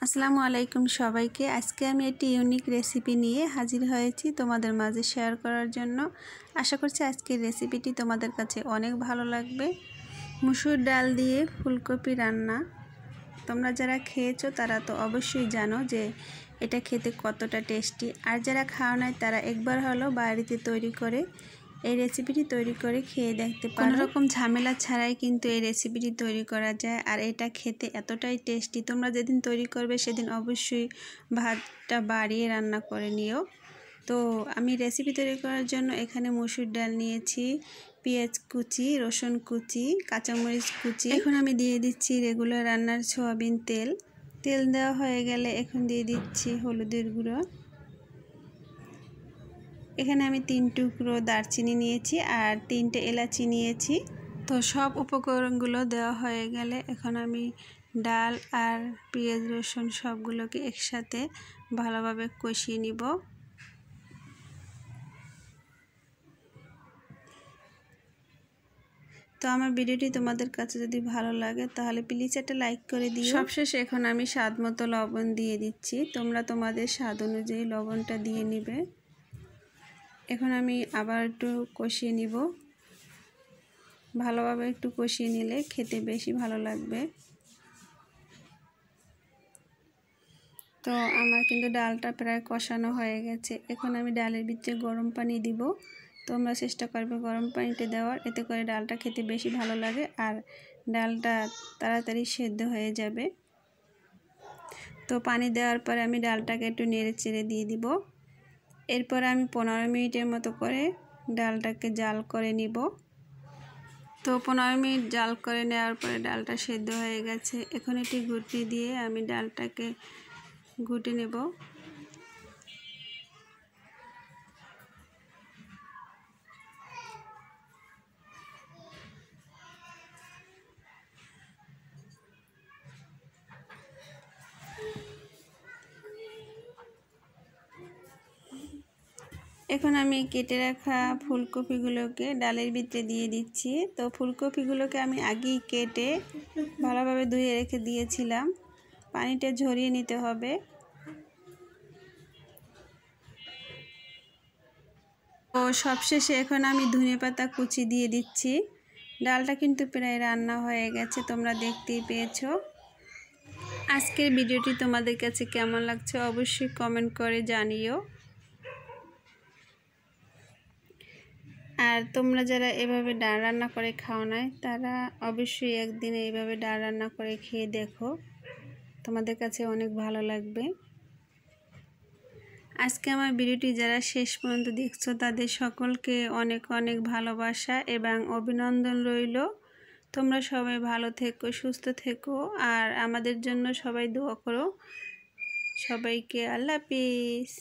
আসসালামু আলাইকুম সবাইকে। আজকে আমি একটি ইউনিক রেসিপি নিয়ে হাজির হয়েছি তোমাদের মাঝে শেয়ার করার জন্য। আশা করছি আজকের রেসিপিটি তোমাদের কাছে অনেক ভালো লাগবে। মুসুর ডাল দিয়ে ফুলকপি রান্না তোমরা যারা খেয়েছো তারা তো অবশ্যই জানো যে এটা খেতে কতটা টেস্টি, আর যারা খাও নাই তারা একবার হলো বাড়িতে তৈরি করে এই রেসিপিটি তৈরি করে খেয়ে দেখতে পারো। কোনো রকম ঝামেলা ছাড়াই কিন্তু এই রেসিপিটি তৈরি করা যায়, আর এটা খেতে এতটাই টেস্টি। তোমরা যেদিন তৈরি করবে সেদিন অবশ্যই ভাতটা বাড়িয়ে রান্না করে নিও। তো আমি রেসিপি তৈরি করার জন্য এখানে মসুর ডাল নিয়েছি, পেঁয়াজ কুচি, রসুন কুচি, কাঁচামরিচ কুচি। এখন আমি দিয়ে দিচ্ছি রেগুলার রান্নার সয়াবিন তেল। তেল দেওয়া হয়ে গেলে এখন দিয়ে দিচ্ছি হলুদের গুঁড়ো। এখানে আমি 3 টুকরো দারচিনি নিয়েছি আর 3টে এলাচি নিয়েছি। তো সব উপকরণগুলো দেওয়া হয়ে গেলে এখন আমি ডাল আর পেঁয়াজ রসুন সবগুলোকে একসাথে ভালোভাবে কষিয়ে নিব। তো আমার ভিডিওটি তোমাদের কাছে যদি ভালো লাগে তাহলে প্লিজ একটা লাইক করে দিও। সবশেষে এখন আমি স্বাদ মতো লবণ দিয়ে দিচ্ছি। তোমরা তোমাদের স্বাদ অনুযায়ী লবণটা দিয়ে নিবে। এখন আমি আবার একটু কষিয়ে নিব। ভালোভাবে একটু কষিয়ে নিলে খেতে বেশি ভালো লাগবে। তো আমার কিন্তু ডালটা প্রায় কষানো হয়ে গেছে। এখন আমি ডালের ভিতরে গরম পানি দিব। তোমরা চেষ্টা করবে গরম পানিটা দেওয়ার, এতে করে ডালটা খেতে বেশি ভালো লাগে আর ডালটা তাড়াতাড়ি সেদ্ধ হয়ে যাবে। তো পানি দেওয়ার পরে আমি ডালটাকে একটু নেড়ে চেড়ে দিয়ে দিব। এরপর আমি 15 মিনিটের মতো করে ডালটাকে জাল করে নিব। তো 15 মিনিট জাল করে নেওয়ার পরে ডালটা সেদ্ধ হয়ে গেছে। এখন একটি ঘুটনি দিয়ে আমি ডালটাকে ঘুটে নেব। এখন আমি কেটে রাখা ফুলকপিগুলোকে ডালের ভিতরে দিয়ে দিচ্ছি। তো ফুলকপিগুলোকে আমি আগেই কেটে ভালোভাবে ধুয়ে রেখে দিয়েছিলাম। পানিটা ঝরিয়ে নিতে হবে। তো সবশেষে এখন আমি ধনেপাতা কুচি দিয়ে দিচ্ছি। ডালটা কিন্তু প্রায় রান্না হয়ে গেছে, তোমরা দেখতেই পেয়েছো। আজকের ভিডিওটি তোমাদের কাছে কেমন লাগছে অবশ্যই কমেন্ট করে জানিও। আর তোমরা যারা এভাবে ডাল রান্না করে খাও নাই তারা অবশ্যই একদিন এইভাবে ডাল রান্না করে খেয়ে দেখো, তোমাদের কাছে অনেক ভালো লাগবে। আজকে আমার ভিডিওটি যারা শেষ পর্যন্ত দেখছো তাদের সকলকে অনেক অনেক ভালোবাসা এবং অভিনন্দন রইল। তোমরা সবাই ভালো থেকো, সুস্থ থেকো, আর আমাদের জন্য সবাই দোয়া করো। সবাইকে আল্লাহ হাফেজ।